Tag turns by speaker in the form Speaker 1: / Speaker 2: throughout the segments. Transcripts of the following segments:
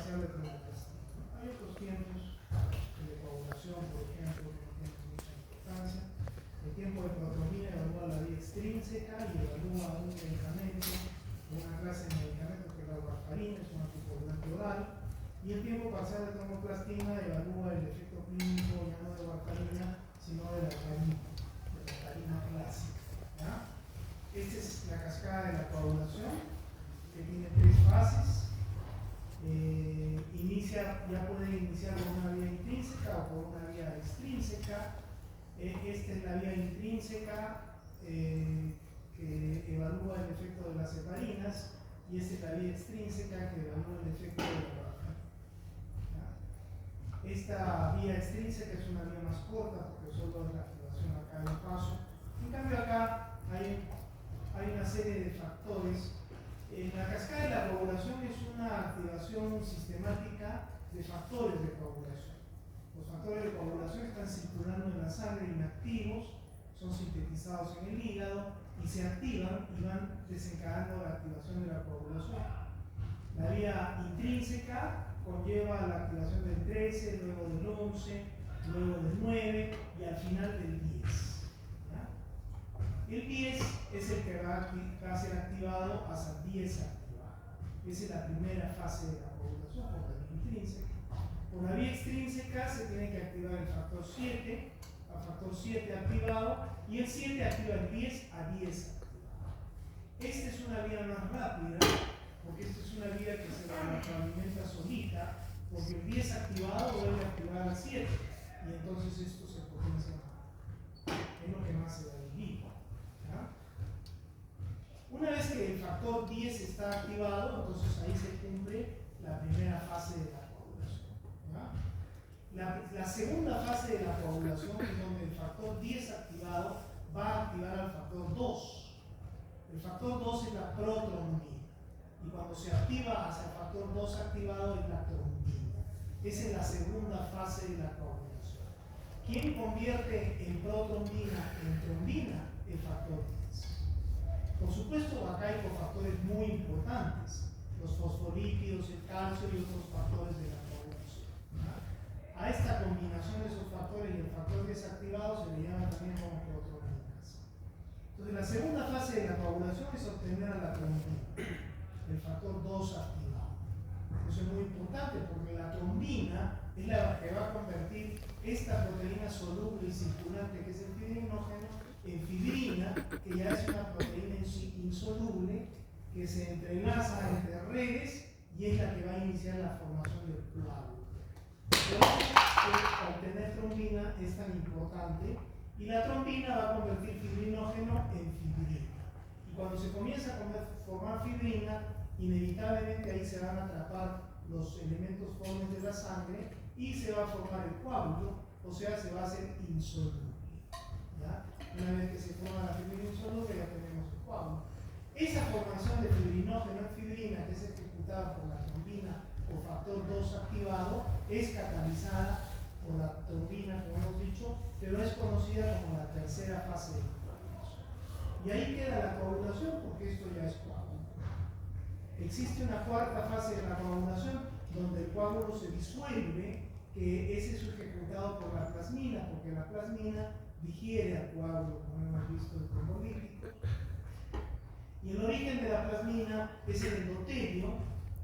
Speaker 1: parcial de tromboplastina. Hay otros tiempos de coagulación, por ejemplo, que no tienen mucha importancia. El tiempo de protrombina evalúa la vía extrínseca y evalúa un medicamento, una clase de medicamentos que es la warfarina, es un anticoagulante oral. Y el tiempo parcial de tromboplastina evalúa el efecto clínico ya no de warfarina, sino de la heparina clásica. ¿Ya? Esta es la cascada de la coagulación, que tiene 3 fases. Ya puede iniciar por una vía intrínseca o por una vía extrínseca. Esta es la vía intrínseca que evalúa el efecto de las heparinas, y esta es la vía extrínseca que evalúa el efecto de la warfarina. Esta vía extrínseca es una vía más corta porque solo es la activación acá del paso. En cambio acá hay una serie de factores. La cascada de la coagulación es una activación sistemática de factores de coagulación. Los factores de coagulación están circulando en la sangre inactivos, son sintetizados en el hígado y se activan y van desencadenando la activación de la coagulación. La vía intrínseca conlleva la activación del 13, luego del 11, luego del 9 y al final del 10. El 10 es el que va a ser activado hasta 10 activado. Esa es la primera fase de la coagulación por la vía intrínseca. Por la vía extrínseca se tiene que activar el factor 7, al factor 7 activado, y el 7 activa el 10 a 10 activado. Esta es una vía más rápida, porque esta es una vía que se retroalimenta solita, porque el 10 activado vuelve a activar al 7, y entonces esto se potencia más. Es lo que más se da el hígado. Una vez que el factor 10 está activado, entonces ahí se cumple la primera fase de la coagulación. La segunda fase de la coagulación es donde el factor 10 activado va a activar al factor 2. El factor 2 es la protrombina, y cuando se activa hacia el factor 2 activado es la trombina. Esa es la segunda fase de la coagulación. ¿Quién convierte en protrombina en trombina? El factor 10. Por supuesto, acá hay cofactores muy importantes, los fosfolípidos, el calcio y otros factores de la coagulación. A esta combinación de esos factores y el factor desactivado se le llama también como protrombinasa. Entonces, la segunda fase de la coagulación es obtener a la trombina, el factor 2 activado. Eso es muy importante porque la trombina es la que va a convertir esta proteína soluble y circulante, que es el fibrinógeno, en fibrina, que ya es una proteína insoluble que se entrelaza entre redes y es la que va a iniciar la formación del coágulo. Por eso obtener trombina es tan importante, y la trombina va a convertir fibrinógeno en fibrina. Y cuando se comienza a formar fibrina, inevitablemente ahí se van a atrapar los elementos formes de la sangre y se va a formar el coágulo, o sea, se va a hacer insoluble. ¿Ya? Una vez que se forma la fibrina insoluble, ya tenemos el coágulo. Esa formación de fibrinógeno en fibrina, que es ejecutada por la trombina o factor 2 activado, es catalizada por la trombina, como hemos dicho, pero es conocida como la tercera fase de la coagulación. Y ahí queda la coagulación, porque esto ya es coágulo. Existe una cuarta fase de la coagulación, donde el coágulo se disuelve, que ese es ejecutado por la plasmina, porque la plasmina digiere al coágulo, como hemos visto en trombolíticos. Y el origen de la plasmina es el endotelio,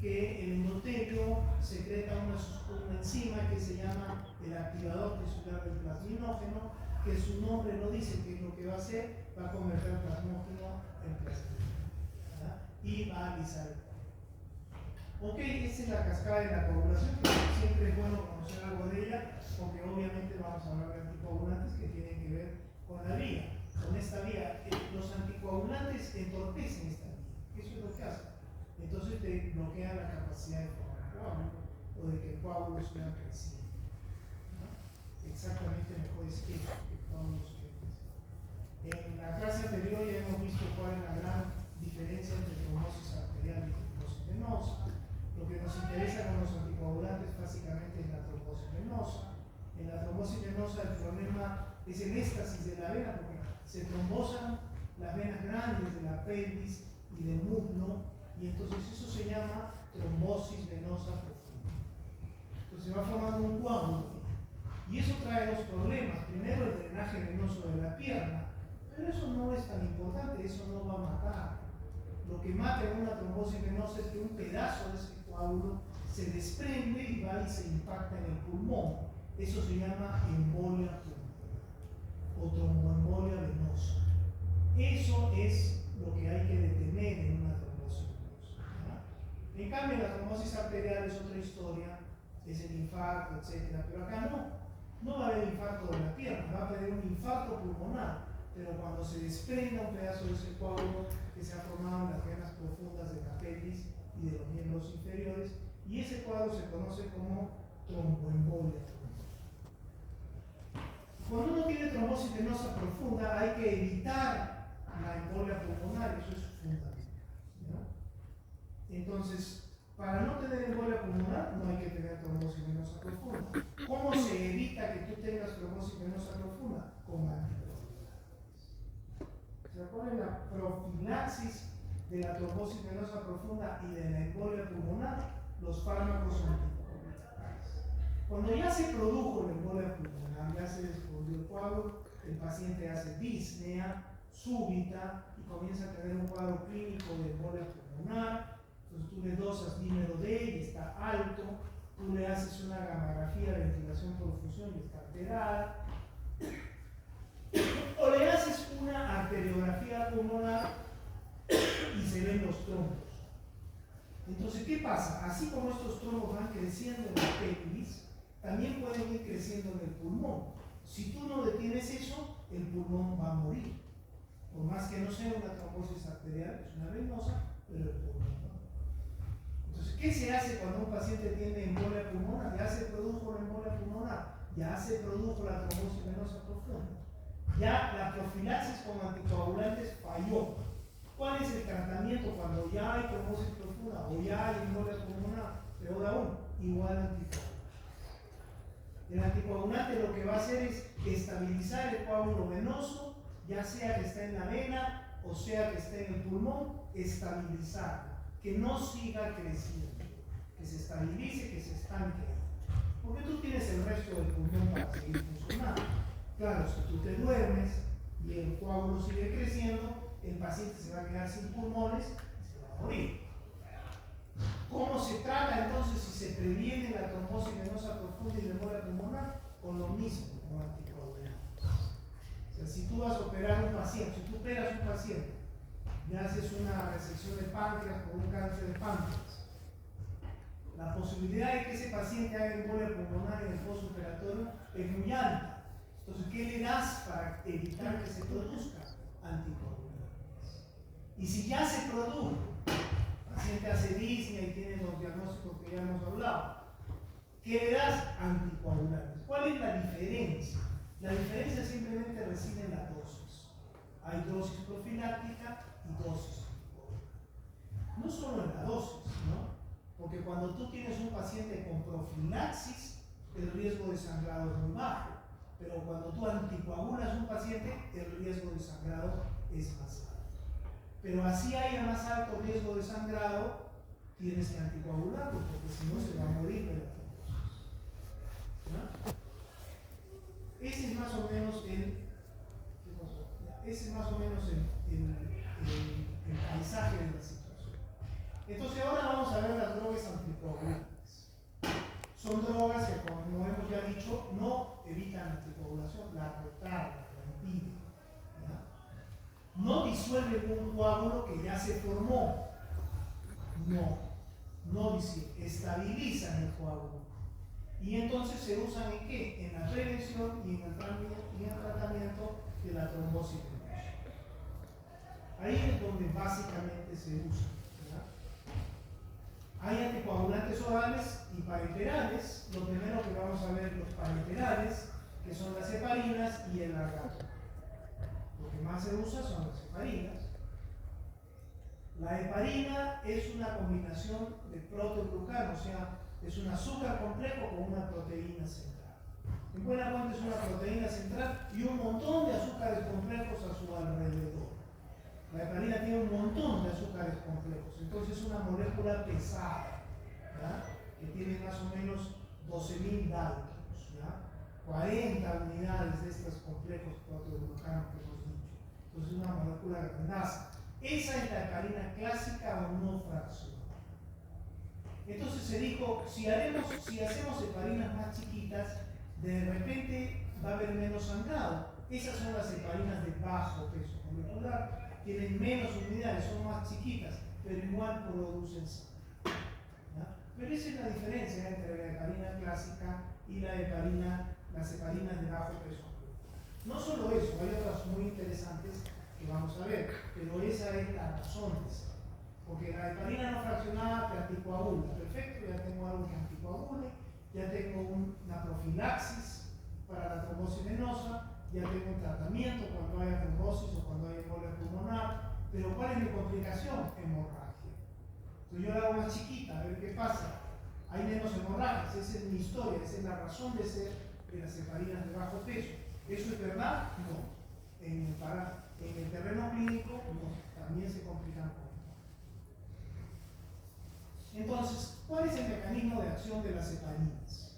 Speaker 1: que el endotelio secreta una enzima que se llama el activador tisular del plasminógeno, que su nombre no dice qué es lo que va a hacer, va a convertir el plasmógeno en plasmina, ¿verdad? Y va a alisar el coágulo. Ok, esta es la cascada de la coagulación, que siempre es bueno conocer algo de ella, porque obviamente vamos a hablar de anticoagulantes que tienen que ver con la vía, con esta vía. Los anticoagulantes entorpecen esta vía, eso es lo que hacen. Entonces te bloquean la capacidad de formar coágulo o de que el coágulo siga creciendo. ¿No? Exactamente mejor es que el coágulo siga creciendo. En la clase anterior ya hemos visto cuál es la gran diferencia entre trombosis arterial y trombosis venosa. Lo que nos interesa con los anticoagulantes básicamente es la trombosis venosa. En la trombosis venosa el problema es el éxtasis de la vena, porque se trombosan las venas grandes de la pelvis y del muslo, y entonces eso se llama trombosis venosa profunda. va formando un coágulo. Y eso trae dos problemas. Primero, el drenaje venoso de la pierna. Pero eso no es tan importante, eso no va a matar. Lo que mata en una trombosis venosa es que un pedazo de ese coágulo se desprende y va y se impacta en el pulmón. Eso se llama embolia pulmonar o tromboembolia venosa. Eso es lo que hay que detener en una trombosis venosa, ¿verdad? En cambio, la trombosis arterial es otra historia, es el infarto, etc. Pero acá no va a haber infarto de la pierna, va a haber un infarto pulmonar. Pero cuando se desprenda un pedazo de ese coágulo que se ha formado en las venas profundas de la pelvis y de los miembros inferiores, y ese cuadro se conoce como tromboembolia. Cuando uno tiene trombosis venosa profunda, hay que evitar la embolia pulmonar, eso es fundamental, ¿no? Entonces, para no tener embolia pulmonar, no hay que tener trombosis venosa profunda. ¿Cómo se evita que tú tengas trombosis venosa profunda? Con anticoagulantes. ¿Se acuerdan la profilaxis de la trombosis venosa profunda y de la embolia pulmonar? Los fármacos anticoagulantes. Cuando ya se produjo la embolia pulmonar, ya se descubrió el cuadro, el paciente hace disnea súbita y comienza a tener un cuadro clínico de embolia pulmonar. Entonces tú le dosas dímero D y está alto, tú le haces una gamografía de ventilación por fusión y está alterada, o le haces una arteriografía pulmonar y se ven los trombos. Entonces, ¿qué pasa? Así como estos trombos van creciendo en la pelvis, también pueden ir creciendo en el pulmón. Si tú no detienes eso, el pulmón va a morir. Por más que no sea una trombosis arterial, es una venosa, pero el pulmón va a morir. Entonces, ¿qué se hace cuando un paciente tiene embolia pulmonar? Ya se produjo la embolia pulmonar, ya se produjo la trombosis venosa profunda. Ya la profilaxis con anticoagulantes falló. ¿Cuál es el tratamiento cuando ya hay trombosis profunda o ya hay embolia pulmonar? Peor aún, igual anticoagulante. El anticoagulante lo que va a hacer es estabilizar el coágulo venoso, ya sea que esté en la vena o sea que esté en el pulmón, estabilizarlo, que no siga creciendo, que se estabilice, que se estanque. Porque tú tienes el resto del pulmón para seguir funcionando. Claro, si tú te duermes y el coágulo sigue creciendo, el paciente se va a quedar sin pulmones y se va a morir. ¿Cómo se trata entonces si se previene la trombosis venosa profunda y la embolia pulmonar? Con lo mismo, con anticoagulantes. O sea, si tú vas a operar a un paciente, si tú operas a un paciente, le haces una resección de páncreas por un cáncer de páncreas, la posibilidad de que ese paciente haga embolia pulmonar en el postoperatorio es muy alta. Entonces, ¿qué le das para evitar que se produzca? Anticoagulantes. Y si ya se produjo, el paciente hace disnea y tiene los diagnósticos que ya hemos hablado, ¿qué le das? Anticoagulantes. ¿Cuál es la diferencia? La diferencia simplemente reside en la dosis. Hay dosis profiláctica y dosis anticoagulante. No solo en la dosis, ¿no? Porque cuando tú tienes un paciente con profilaxis, el riesgo de sangrado es muy bajo. Pero cuando tú anticoagulas a un paciente, el riesgo de sangrado es más alto. Pero así haya más alto riesgo de sangrado, tienes que anticoagularlo, porque si no se va a morir de la trombosis. ¿No? Ese es más o menos el paisaje de la situación. Entonces ahora vamos a ver las drogas anticoagulantes. Son drogas que, como hemos ya dicho, no evitan anticoagulación, la retardan, la impiden. No disuelven un coágulo que ya se formó. No disuelven, estabilizan el coágulo. Y entonces se usan ¿en qué? En la prevención y en el tratamiento de la trombosis venosa. Ahí es donde básicamente se usa. Hay anticoagulantes orales y parenterales. Lo primero que vamos a ver, los parenterales, que son las heparinas y el largato. Lo que más se usa son las heparinas. La heparina es una combinación de proteoglucano, o sea, es un azúcar complejo con una proteína central. En buena cuenta es una proteína central y un montón de azúcares complejos a su alrededor. La heparina tiene un montón de azúcares complejos, entonces es una molécula pesada, ¿verdad? Que tiene más o menos 12.000 Daltons, ¿ya? 40 unidades de estos complejos proteoglucanos que hemos dicho. Entonces, una molécula grandaza. Esa es la heparina clásica o no fraccionada. Entonces se dijo, si hacemos heparinas más chiquitas, de repente va a haber menos sangrado. Esas son las heparinas de bajo peso molecular, tienen menos unidades, son más chiquitas, pero igual producen sangre. ¿Ya? Pero esa es la diferencia entre la heparina clásica y las heparinas de bajo peso molecular. No solo eso, hay otras muy interesantes que vamos a ver, pero esa es la razón de ser. Porque la heparina no fraccionada te anticoagula. Perfecto, ya tengo algo que anticoagule, ya tengo una profilaxis para la trombosis venosa, ya tengo un tratamiento cuando haya trombosis o cuando haya embolia pulmonar. Pero ¿cuál es mi complicación? Hemorragia. Entonces yo la hago más chiquita, a ver qué pasa. Hay menos hemorragias, esa es mi historia, esa es la razón de ser de las heparinas de bajo peso. ¿Eso es verdad? No. En el terreno clínico, no. También se complican con. Entonces, ¿cuál es el mecanismo de acción de las heparinas?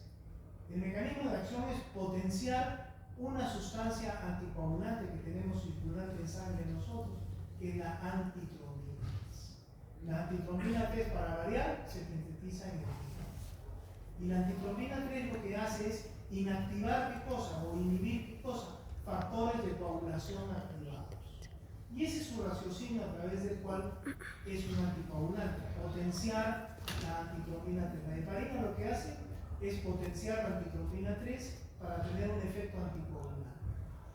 Speaker 1: El mecanismo de acción es potenciar una sustancia anticoagulante que tenemos circulante en sangre en nosotros, que es la antitrombina 3. La antitrombina 3, para variar, se sintetiza en el riñón. Y la antitrombina 3 lo que hace es inactivar qué cosa, o inhibir qué cosa, factores de coagulación activados. Y ese es su raciocinio a través del cual es un anticoagulante, potenciar la antitrombina 3. La heparina lo que hace es potenciar la antitrombina 3 para tener un efecto anticoagulante.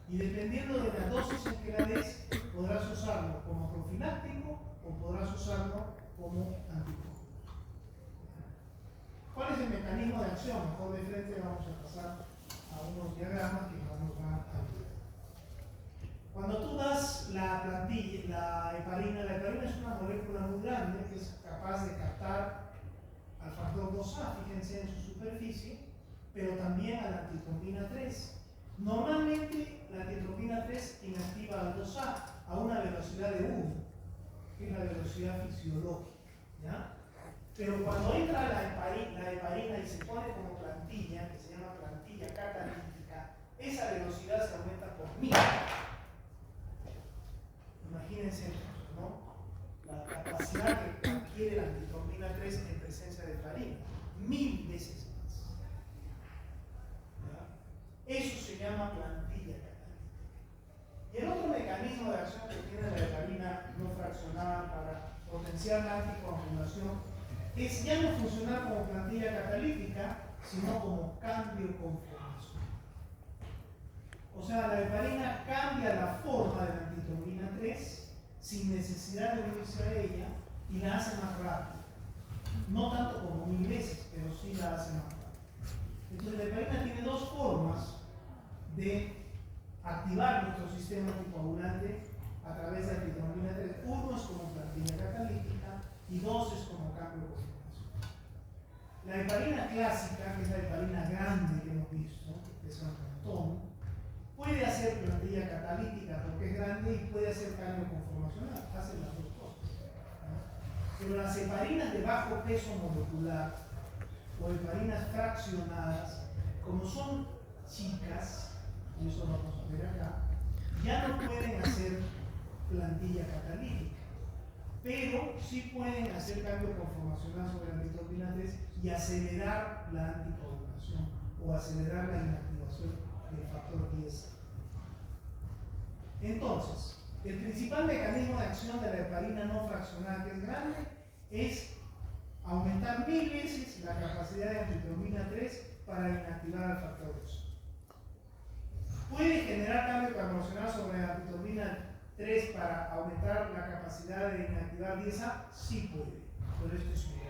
Speaker 1: Y dependiendo de la dosis en que la des, podrás usarlo como profiláctico o podrás usarlo como anticoagulante. ¿Cuál es el mecanismo de acción? Mejor de frente vamos a pasar a unos diagramas que nos van a ayudar. Cuando tú das la heparina es una molécula muy grande que es capaz de captar al factor 2A, fíjense en su superficie, pero también a la antitrombina 3. Normalmente la antitrombina 3 inactiva al 2A a una velocidad de 1, que es la velocidad fisiológica, ¿ya? Pero cuando entra la heparina y se pone como plantilla, que se llama plantilla catalítica, esa velocidad se aumenta por 1000. Imagínense, ¿no? La capacidad que adquiere la antitrombina 3 en presencia de heparina, 1000 veces más. ¿Ya? Eso se llama plantilla catalítica. Y el otro mecanismo de acción que tiene la heparina no fraccionada para potenciar la anticoagulación es ya no funcionar como plantilla catalítica, sino como cambio conformación. O sea, la heparina cambia la forma de la antitrombina 3 sin necesidad de unirse a ella y la hace más rápida. No tanto como 1000 veces, pero sí la hace más rápida. Entonces la heparina tiene dos formas de activar nuestro sistema anticoagulante a través de la antitrombina 3. Uno es como plantilla catalítica y dos es como cambio de conformación. La heparina clásica, que es la heparina grande que hemos visto, que es un montón, puede hacer plantilla catalítica porque es grande y puede hacer cambio conformacional, hacen las dos cosas, ¿no? Pero las heparinas de bajo peso molecular o heparinas fraccionadas, como son chicas, y eso lo vamos a ver acá, ya no pueden hacer plantilla catalítica, pero sí pueden hacer cambio conformacional sobre la antitrombina 3 y acelerar la anticoagulación o acelerar la inactivación del factor 10. Entonces, el principal mecanismo de acción de la heparina no fraccionada, que es grande, es aumentar 1000 veces la capacidad de antitrombina 3 para inactivar al factor 2. ¿Puede generar cambio conformacional sobre la antitrombina 3 para aumentar la capacidad de inactivar 10A? Sí puede, pero esto es un problema.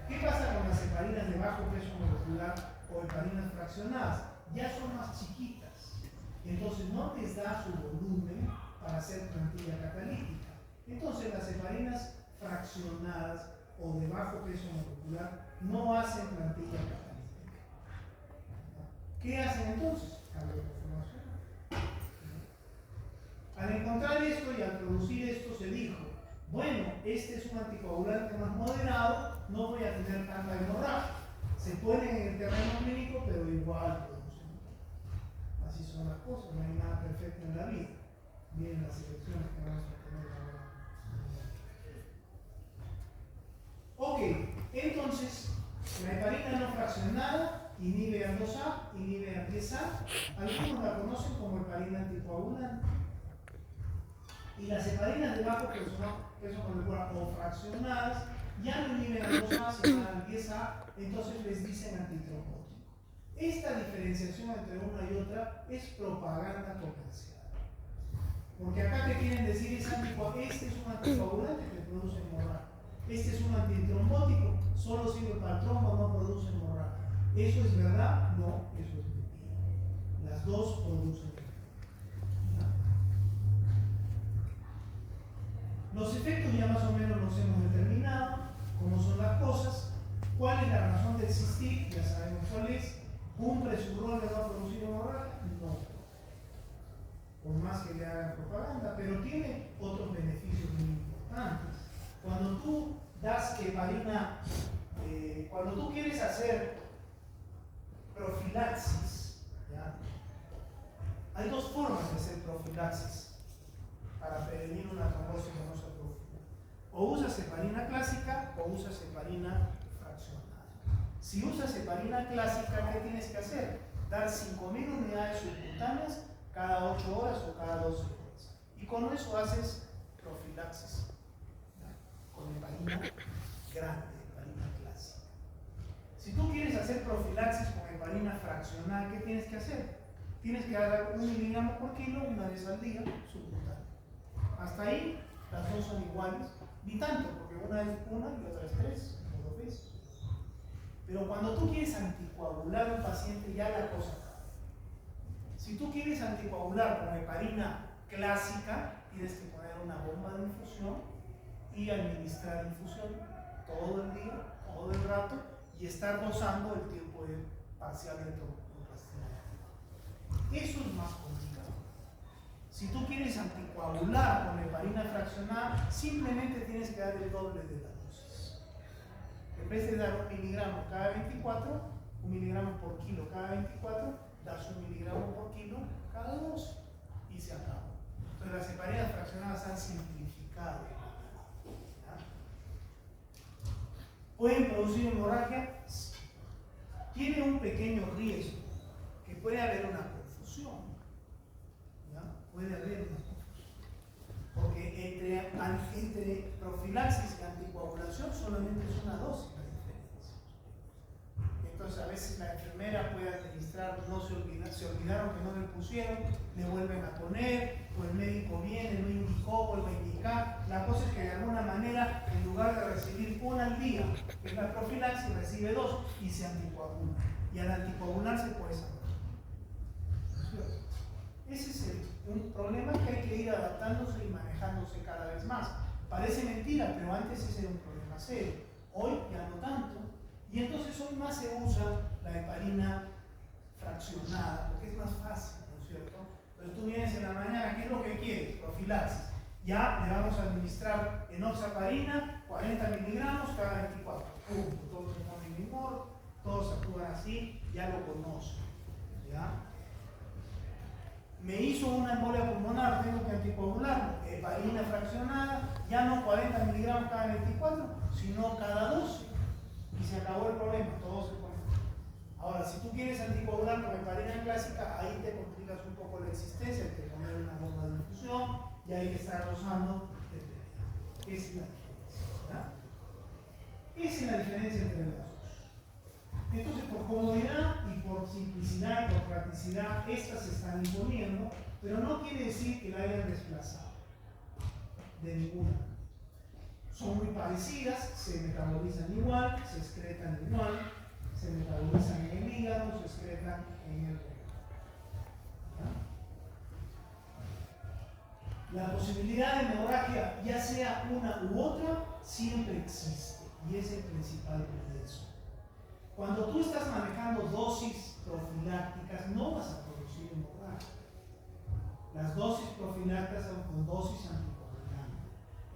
Speaker 1: ¿Qué pasa con las heparinas de bajo peso molecular o heparinas fraccionadas? Ya son más chiquitas, entonces no les da su volumen para hacer plantilla catalítica. Entonces las heparinas fraccionadas o de bajo peso molecular no hacen plantilla catalítica. ¿Qué hacen entonces? Cambio de conformación. Al encontrar esto y al producir esto se dijo, bueno, este es un anticoagulante más moderado, no voy a tener tanta hemorragia. Se ponen en el terreno clínico, pero igual producen. Así son las cosas, no hay nada perfecto en la vida. Miren las elecciones que vamos a tener ahora. Ok, entonces, la heparina no fraccionada inhibe al 2A, inhibe al 10A. Algunos la conocen como heparina anticoagulante. Y las heparinas de bajo peso molecular o fraccionadas ya no inhiben al 2A, sino al 10A, entonces les dicen antitrombótico. Esta diferenciación entre una y otra es propaganda comercial. Porque acá te quieren decir, este es un anticoagulante que produce hemorragia. Este es un antitrombótico, solo sirve para el trombo, no produce hemorragia. ¿Eso es verdad? No, eso es mentira. Las dos producen hemorragia. Los efectos ya más o menos los hemos determinado, cómo son las cosas, cuál es la razón de existir, ya sabemos cuál es. ¿Cumple su rol de no producir hemorragia? No. Por más que le hagan propaganda, pero tiene otros beneficios muy importantes. Cuando tú das heparina, cuando tú quieres hacer profilaxis, ¿ya? Hay dos formas de hacer profilaxis para prevenir una trombosis venosa profunda. O usas heparina clásica o usas heparina fraccionada. Si usas heparina clásica, ¿qué tienes que hacer? Dar 5.000 unidades subcutáneas cada 8 horas o cada 12 horas. Y con eso haces profilaxis. Con heparina grande, heparina clásica. Si tú quieres hacer profilaxis con heparina fraccionada, ¿qué tienes que hacer? Tienes que dar 1 miligramo por kilo una vez al día subcutáneo. Hasta ahí las dos son iguales, ni tanto, porque una es 1 y otra es 3, o 2 veces. Pero cuando tú quieres anticoagular a un paciente, ya la cosa cambia. Si tú quieres anticoagular con heparina clásica, tienes que poner una bomba de infusión y administrar infusión todo el día, todo el rato, y estar dosando el tiempo parcial de tromboplastina. Eso es más complicado. Si tú quieres anticoagular con heparina fraccionada, simplemente tienes que dar el doble de la dosis. En vez de dar 1 miligramo cada 24, 1 miligramo por kilo cada 24, das 1 miligramo por kilo cada 12 y se acabó. Entonces las heparinas fraccionadas han simplificado. ¿Pueden producir hemorragia? Sí. Tiene un pequeño riesgo, que puede haber una confusión. ¿Ya? Puede haber una confusión. Porque entre profilaxis y anticoagulación solamente es una dosis la diferencia. Entonces a veces la enfermera puede administrar, se olvidaron que no le pusieron, le vuelven a poner, o el médico viene, no indicó, vuelve a indicar. La cosa es que de alguna manera, en lugar de recibir 1 al día, que es la profilaxis, recibe 2 y se anticoagula. Y al anticoagularse puede sanar. Ese es un problema que hay que ir adaptándose y manejándose cada vez más. Parece mentira, pero antes ese era un problema serio. Hoy ya no tanto. Y entonces hoy más se usa la heparina fraccionada, porque es más fácil, ¿no es cierto? Entonces tú vienes en la mañana, ¿qué es lo que quieres? Profilaxis. Ya le vamos a administrar enoxaparina, 40 miligramos cada 24. Todos se ponen en humor, todos actúan así, ya lo conocen. ¿Ya? Me hizo una embolia pulmonar, tengo que anticoagularlo. Heparina fraccionada, ya no 40 miligramos cada 24, sino cada 12. Y se acabó el problema, todo se pone. Ahora, si tú quieres anticoagular con heparina clásica, ahí te complicas un poco la existencia, hay que poner una bomba de infusión y hay que estar dosando. Esa es la diferencia. ¿Verdad? Esa es la diferencia entre las dos. Entonces, por comodidad y por simplicidad y por practicidad, estas se están imponiendo, pero no quiere decir que la hayan desplazado. De ninguna manera. Son muy parecidas, se metabolizan igual, se excretan igual, se metabolizan en el hígado, se excretan en el riñón. La posibilidad de hemorragia, ya sea una u otra, siempre existe y es el principal riesgo. Cuando tú estás manejando dosis profilácticas, no vas a producir hemorragia. Las dosis profilácticas son con dosis anticoagulantes.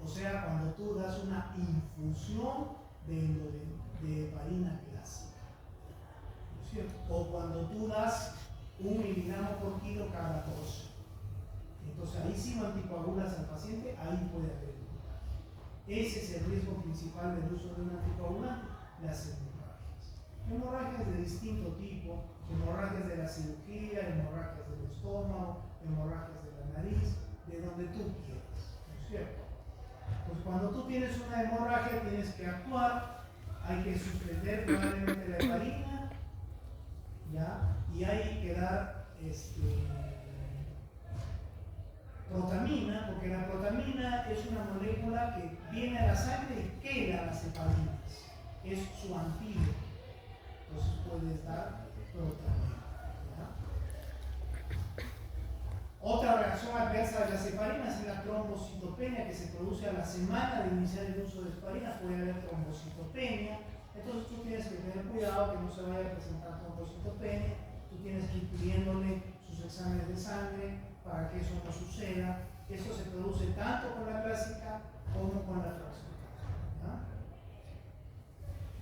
Speaker 1: O sea, cuando tú das una infusión de heparina clásica. ¿cierto? O cuando tú das 1 miligramo por kilo cada 12. Entonces ahí sí lo anticoagulas al paciente, ahí puede haber hemorragia. Ese es el riesgo principal del uso de un anticoagulante, las hemorragias. Hemorragias de distinto tipo, hemorragias de la cirugía, hemorragias del estómago, hemorragias de la nariz, de donde tú quieras, ¿no es cierto? Pues cuando tú tienes una hemorragia tienes que actuar, hay que suspender probablemente la heparina, ¿ya? Y hay que dar protamina, porque la protamina es una molécula que viene a la sangre y queda las heparinas, es su antídoto. Entonces puedes dar protamina, ¿ya? Otra reacción adversa de las heparinas es la trombocitopenia, que se produce a la semana de iniciar el uso de heparina. Puede haber trombocitopenia, entonces tú tienes que tener cuidado que no se vaya a presentar trombocitopenia. Tú tienes que ir pidiéndole sus exámenes de sangre para que eso no suceda. Esto se produce tanto con la clásica como con la fraccionada, ¿ya?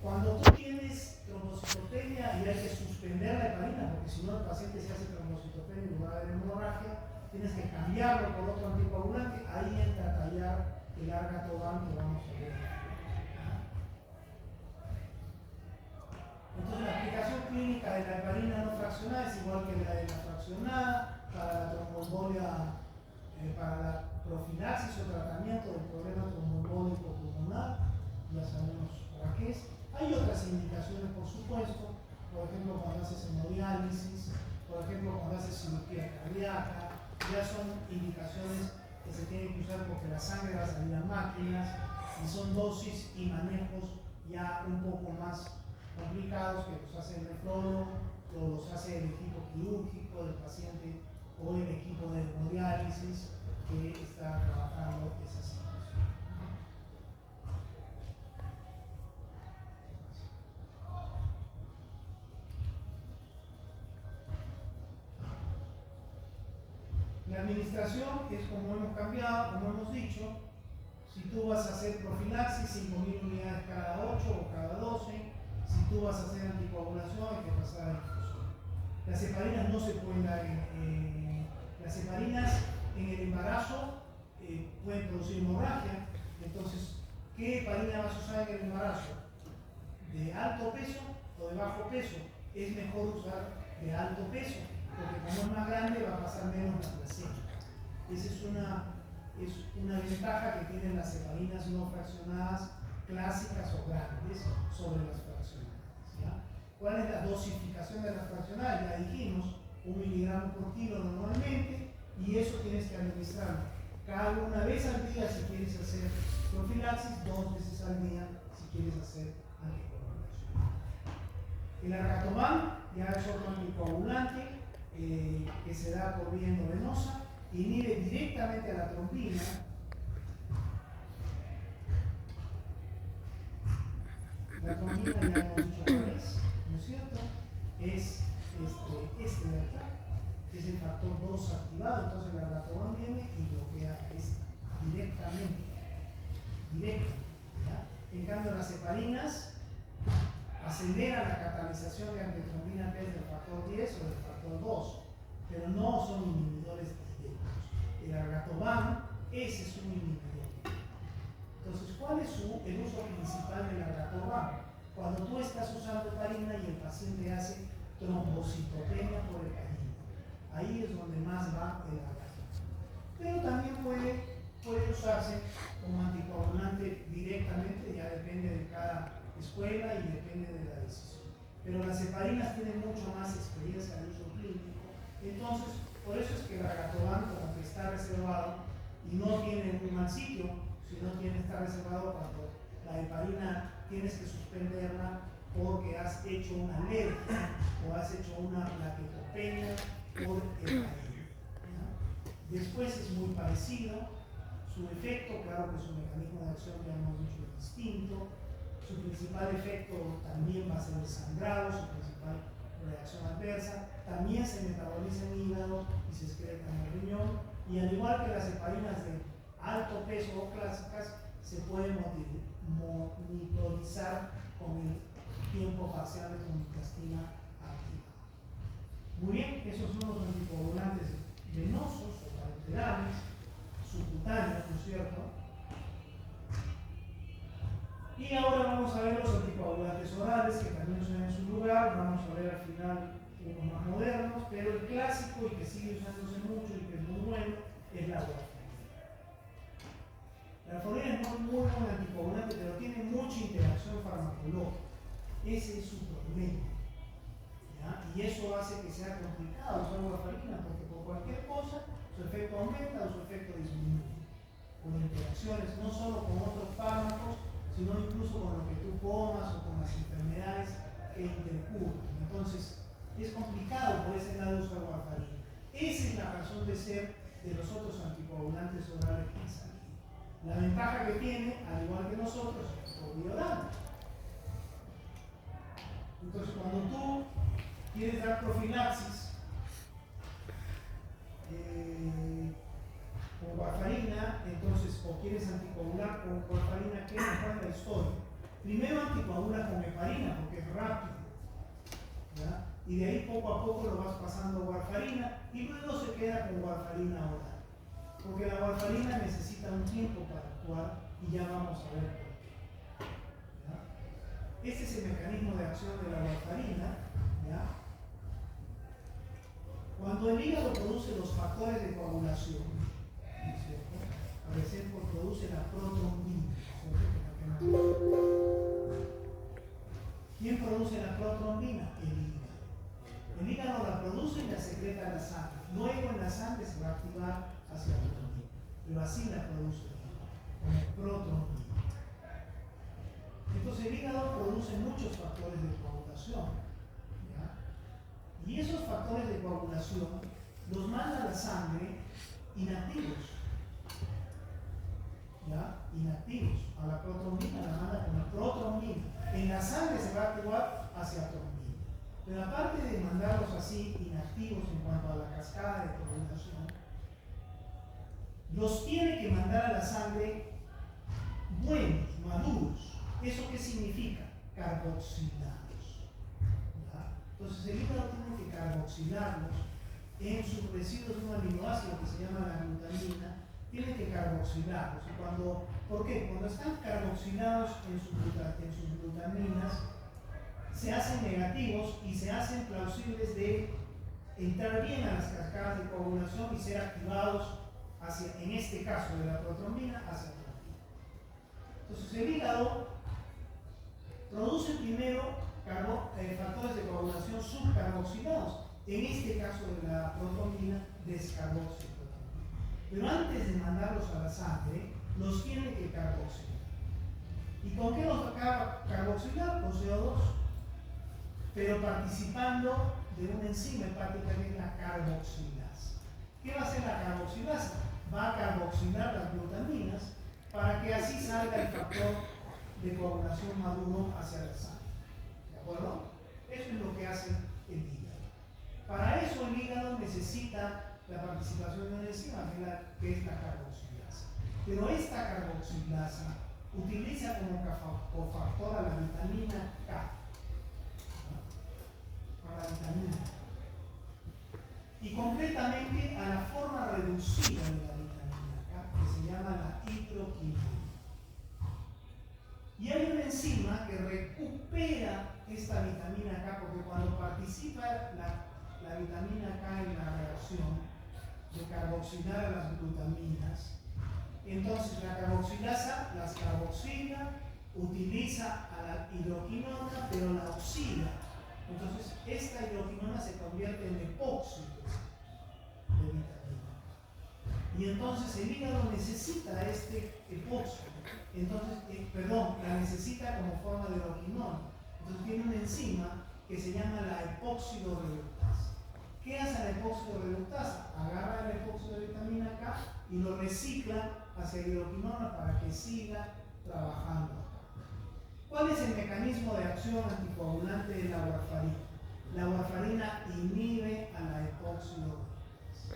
Speaker 1: Cuando tú tienes trombocitopenia y hay que suspender la heparina, porque si no el paciente se hace trombocitopenia y va a haber hemorragia, tienes que cambiarlo por otro anticoagulante, ahí entra a tallar el argatoban que vamos a ver. Entonces la aplicación clínica de la heparina no fraccionada es igual que la de la fraccionada para la tromboembolia, para la profilaxis o tratamiento del problema tromboembólico pulmonar, ya sabemos para qué es. Hay otras indicaciones, por supuesto, por ejemplo cuando haces hemodiálisis, por ejemplo cuando haces cirugía cardíaca, ya son indicaciones que se tienen que usar porque la sangre va a salir a máquinas y son dosis y manejos ya un poco más complicados que los hace el nefrólogo o los hace el equipo quirúrgico del paciente o el equipo de hemodiálisis que está trabajando esa situación. La administración es como hemos cambiado, como hemos dicho. Si tú vas a hacer profilaxis, 5.000 unidades cada 8 o cada 12. Si tú vas a hacer anticoagulación, hay que pasar a infusión. Las heparinas no se pueden dar las heparinas en el embarazo pueden producir hemorragia. Entonces, ¿qué heparina vas a usar en el embarazo? ¿De alto peso o de bajo peso? Es mejor usar de alto peso, porque como es más grande va a pasar menos la placenta. Esa es una ventaja que tienen las heparinas no fraccionadas clásicas o grandes sobre las fraccionadas, ¿ya? ¿Cuál es la dosificación de las fraccionadas? Ya dijimos, 1 miligramo por kilo normalmente, y eso tienes que administrarlo cada una vez al día si quieres hacer profilaxis, 2 veces al día si quieres hacer anticoagulación. El argatoban ya es otro anticoagulante que se da por vía endovenosa, inhibe directamente a la trombina. La trombina ya hemos dicho cuál es, ¿no es cierto? Es este de acá, que es el factor 2 activado. Entonces el argatoban viene y bloquea esta directamente, ¿ya? En cambio las heparinas aceleran la catalización de antitrombina P del factor 10 o del factor 2, pero no son inhibidores directos. El argatoban, ese es un inhibidor. Entonces, ¿cuál es el uso principal del argatoban? Cuando tú estás usando heparina y el paciente hace trombocitopenia por heparina, ahí es donde más va el argatoban. Pero también puede usarse como anticoagulante directamente, ya depende de cada escuela y depende de la decisión. Pero las heparinas tienen mucho más experiencia de uso clínico, entonces por eso es que el argatoban como que está reservado y no tiene un mal sitio, sino está reservado cuando la heparina tienes que suspenderla porque has hecho una alergia o has hecho una plaquetopenia por heparina, ¿ya? Después es muy parecido, su efecto, claro que su mecanismo de acción ya hemos dicho es distinto. Su principal efecto también va a ser el sangrado, su principal reacción adversa. También se metaboliza en el hígado y se excreta en el riñón. Y al igual que las heparinas de alto peso o clásicas, se puede monitorizar con el tiempo parcial de clomiplastina activado. Muy bien, esos son los anticoagulantes venosos o parenterales, subcutáneos, ¿no es cierto? Y ahora vamos a ver los anticoagulantes orales, que también son en su lugar. Vamos a ver al final unos más modernos, pero el clásico y que sigue usándose mucho y que es muy bueno es la warfarina. La warfarina es muy buen anticoagulante, pero tiene mucha interacción farmacológica. Ese es su problema. ¿Ya? Y eso hace que sea complicado usar warfarina, porque por cualquier cosa su efecto aumenta o su efecto disminuye. Con interacciones no solo con otros fármacos, sino incluso con lo que tú comas o con las enfermedades que intercurren. Entonces, es complicado por ese lado usar warfarina. Esa es la razón de ser de los otros anticoagulantes orales que han salido. La ventaja que tiene, al igual que nosotros, es por vía oral. Entonces, cuando tú quieres dar profilaxis con warfarina, entonces, o quieres anticoagular con warfarina, ¿qué es la historia? Primero anticoagula con heparina, porque es rápido, ¿ya? Y de ahí poco a poco lo vas pasando a warfarina y luego se queda con warfarina oral. Porque la warfarina necesita un tiempo para actuar y ya vamos a ver por qué. ¿Ya? Este es el mecanismo de acción de la warfarina. ¿Ya? Cuando el hígado produce los factores de coagulación, ¿no es cierto? Por ejemplo, produce la protrombina. ¿Quién produce la protrombina? El hígado. El hígado la produce y la secreta en la sangre. Luego en la sangre se va a activar hacia la protrombina. Pero así la produce el hígado, como protrombina. Entonces el hígado produce muchos factores de coagulación. ¿Ya? Y esos factores de coagulación los manda a la sangre inactivos. ¿Ya? Inactivos. A la protrombina la manda con la protrombina. En la sangre se va a activar hacia trombina. Pero aparte de mandarlos así inactivos en cuanto a la cascada de coagulación, los tiene que mandar a la sangre buenos, maduros. ¿Eso qué significa? Carboxilados. ¿Ya? Entonces el hígado tiene que carboxilarlos en sus residuos de un aminoácido que se llama la glutamina. Tiene que carboxilarlos. ¿Por qué? Cuando están carboxilados en sus glutaminas, se hacen negativos y se hacen plausibles de entrar bien a las cascadas de coagulación y ser activados hacia, en este caso de la protrombina, hacia la trombina. Entonces el hígado produce primero factores de coagulación subcarboxilados, en este caso de la protrombina, descarboxilados. Pero antes de mandarlos a la sangre, los tiene que carboxilar. ¿Y con qué los acaba carboxilar? Con CO2. Pero participando de una enzima hepática que es la carboxilasa. ¿Qué va a hacer la carboxilasa? Va a carboxilar las glutaminas para que así salga el factor de coagulación maduro hacia la sangre. ¿De acuerdo? Eso es lo que hace el hígado. Para eso el hígado necesita la participación de una enzima que es la carboxilasa. Pero esta carboxilasa utiliza como cofactor a la vitamina K. A la vitamina K. Y concretamente a la forma reducida de la vitamina K, que se llama la hidroquinona. Y hay una enzima que recupera esta vitamina K, porque cuando participa la vitamina K en la reacción de carboxilar a las glutaminas, entonces la carboxilasa las carboxila, utiliza a la hidroquinona, pero la oxida. Entonces esta hidroquinona se convierte en epóxido de vitamina. Y entonces el hígado necesita este epóxido. Entonces, la necesita como forma de hidroquinona. Entonces tiene una enzima que se llama la epóxido reductasa. ¿Qué hace la epóxido reductasa? Agarra el epóxido de vitamina K y lo recicla hacia hidroquinona para que siga trabajando. ¿Cuál es el mecanismo de acción anticoagulante de la warfarina? La warfarina inhibe a la epóxido reductasa.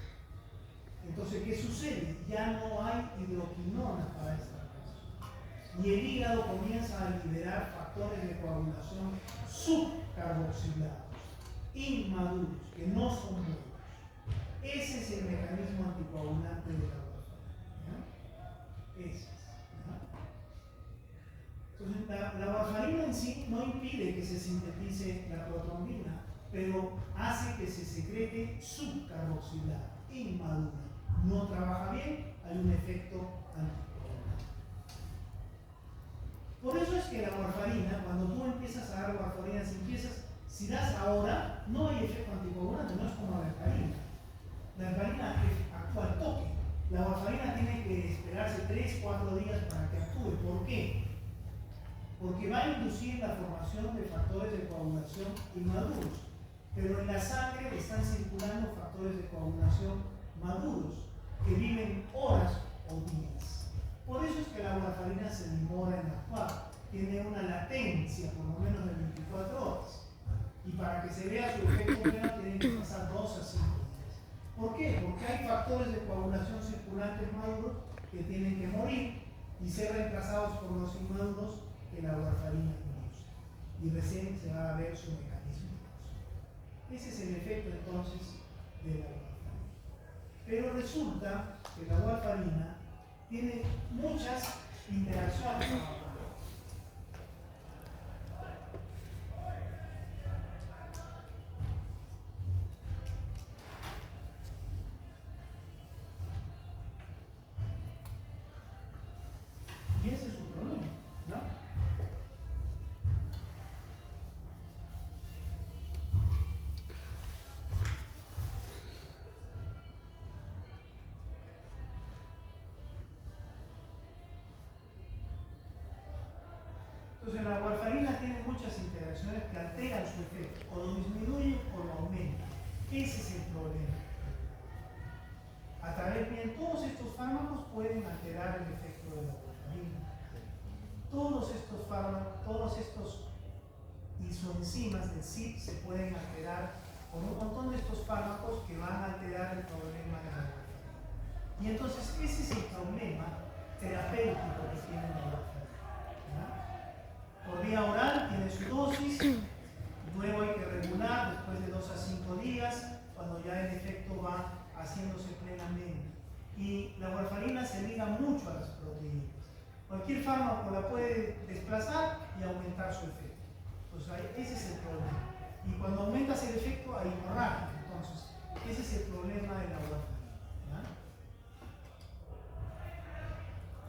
Speaker 1: Entonces, ¿qué sucede? Ya no hay hidroquinona para esta reacción. Y el hígado comienza a liberar factores de coagulación subcarboxilados. inmaduros, que no son maduros. Ese es el mecanismo anticoagulante de la warfarina. Ese es. Entonces, la warfarina en sí no impide que se sintetice la protrombina, pero hace que se secrete subcarboxilada, inmadura. No trabaja bien, hay un efecto anticoagulante. Por eso es que la warfarina, cuando tú empiezas a dar warfarina, si das ahora, no hay efecto anticoagulante, no es como la heparina. La heparina actúa al toque. La warfarina tiene que esperarse 3-4 días para que actúe. ¿Por qué? Porque va a inducir la formación de factores de coagulación inmaduros. Pero en la sangre están circulando factores de coagulación maduros, que viven horas o días. Por eso es que la warfarina se demora en actuar. Tiene una latencia por lo menos de 24 horas. Y para que se vea su efecto pleno tienen que pasar 2 a 5 días. ¿Por qué? Porque hay factores de coagulación circulantes maduros que tienen que morir y ser reemplazados por los inmaduros que la warfarina induce. Y recién se va a ver su mecanismo. Ese es el efecto entonces de la warfarina. Pero resulta que la warfarina tiene muchas interacciones. Y ese es su problema, ¿no? Entonces la warfarina tiene muchas interacciones que alteran su efecto, o lo disminuyen o lo aumentan. Ese es el problema. A través de todos estos fármacos pueden alterar el efecto de la warfarina. Todos estos fármacos, todos estos isoenzimas del CYP se pueden alterar con un montón de estos fármacos que van a alterar el problema de la warfarina. Y entonces ese es el problema terapéutico que tiene la warfarina. Por vía oral tiene su dosis, luego hay que regular después de 2 a 5 días, cuando ya el efecto va haciéndose plenamente. Y la warfarina se liga mucho a las proteínas. Cualquier fármaco la puede desplazar y aumentar su efecto. Entonces ese es el problema. Y cuando aumentas el efecto hay hemorragia. Entonces ese es el problema de la warfarina.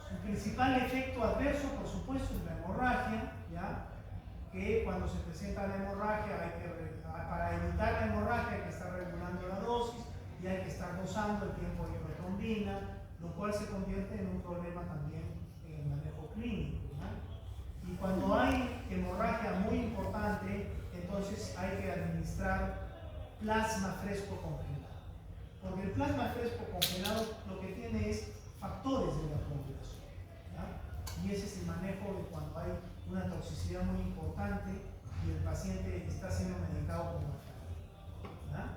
Speaker 1: Su principal efecto adverso, por supuesto, es la hemorragia, ¿ya? Que cuando se presenta la hemorragia, para evitar la hemorragia hay que estar regulando la dosis y hay que estar dosando el tiempo de protrombina, lo cual se convierte en un problema también en el manejo clínico, ¿ya? Y cuando hay hemorragia muy importante, entonces hay que administrar plasma fresco congelado. Porque el plasma fresco congelado lo que tiene es factores de la coagulación, ¿ya? Y ese es el manejo de cuando hay una toxicidad muy importante y el paciente está siendo medicado con warfarina.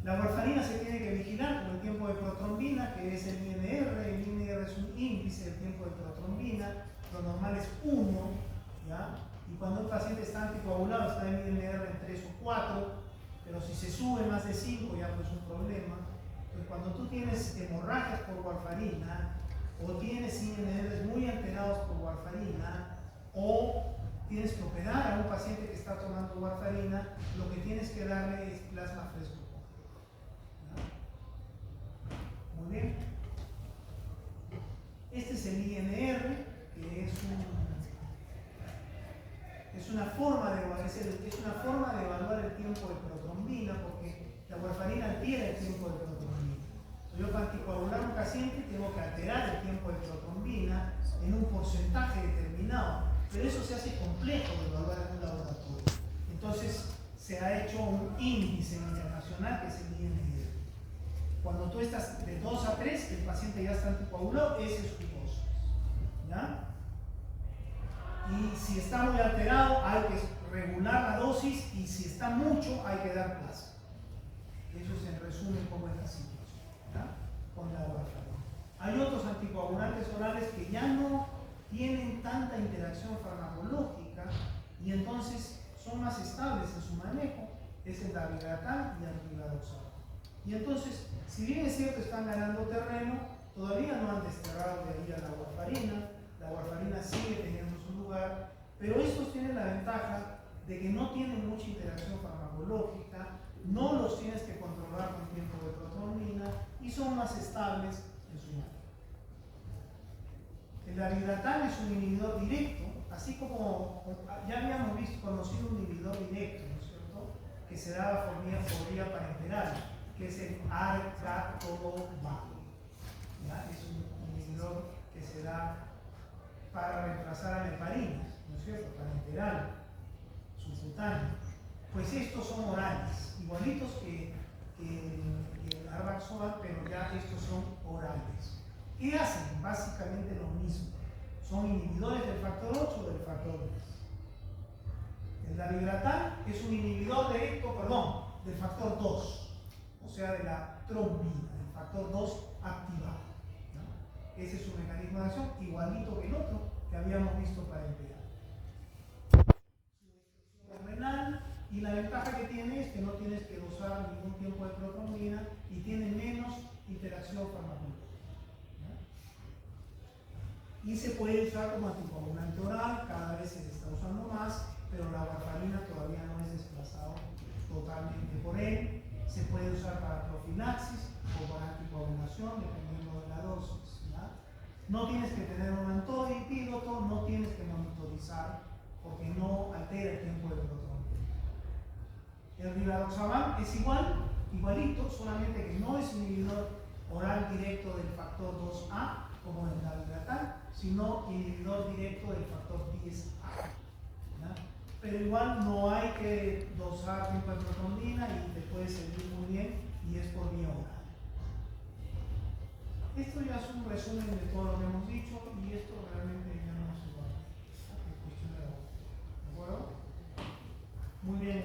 Speaker 1: La warfarina se tiene que vigilar con el tiempo de protrombina, que es el INR. El INR es un índice del tiempo de protrombina, lo normal es 1, ¿ya? Y cuando un paciente está anticoagulado está en INR en 3 o 4, pero si se sube más de 5 ya pues es un problema. Entonces cuando tú tienes hemorragias por warfarina, o tienes INRs muy alterados por warfarina, o tienes que operar a un paciente que está tomando warfarina, lo que tienes que darle es plasma fresco. Muy bien. Este es el INR, que es una forma de evaluar el tiempo de protrombina, porque la warfarina altera el tiempo de protrombina. Yo para anticoagular a un paciente tengo que alterar el tiempo de protrombina en un porcentaje determinado, pero eso se hace complejo de evaluar en un laboratorio. Entonces se ha hecho un índice internacional que es el INR. Cuando tú estás de 2 a 3, el paciente ya está anticoagulado, ese es tu dosis, ¿ya? Y si está muy alterado, hay que regular la dosis, y si está mucho, hay que dar plasma. Eso es en resumen cómo es la situación, ¿ya? Con la warfarina. Hay otros anticoagulantes orales que ya no tienen tanta interacción farmacológica y entonces son más estables en su manejo es el dabigatán y el rivaroxaban. Y entonces, si bien es cierto están ganando terreno, todavía no han desterrado de ahí a la warfarina sigue teniendo su lugar, pero estos tienen la ventaja de que no tienen mucha interacción farmacológica, no los tienes que controlar con tiempo de protonina y son más estables en su manejo. El dabigatán es un inhibidor directo, así como ya habíamos conocido un inhibidor directo, ¿no es cierto?, que se daba por vía parenteral, que es el arcatoban. Es un inhibidor que se da para reemplazar a la heparina, ¿no es cierto?, parenteral, subcutáneo. Pues estos son orales, igualitos que el arbaxoban, pero ya estos son orales. ¿Qué hacen? Básicamente lo mismo. Son inhibidores del factor 8 o del factor 10. El dabigatán es un inhibidor directo, del factor 2, o sea, de la trombina, del factor 2 activado, ¿no? Ese es su mecanismo de acción, igualito que el otro que habíamos visto para el pH. Su es renal, y la ventaja que tiene es que no tienes que dosar ningún tiempo de protrombina y tiene menos interacción farmacológica. Y se puede usar como anticoagulante oral, cada vez se le está usando más, pero la warfarina todavía no es desplazado totalmente por él. Se puede usar para profilaxis o para anticoagulación, dependiendo de la dosis, ¿ya? No tienes que tener un antidoto, no tienes que monitorizar, porque no altera el tiempo de protrombina. El rivaroxaban es igualito, solamente que no es inhibidor oral directo del factor 2A, como el dabigatán, sino inhibidor directo del factor 10A. ¿Ya? Pero igual no hay que dosar tiempo de protrombina y te puede servir muy bien y es por vía oral. Esto ya es un resumen de todo lo que hemos dicho y esto realmente ya no se va a cuestión de la voz. ¿De acuerdo? Muy bien.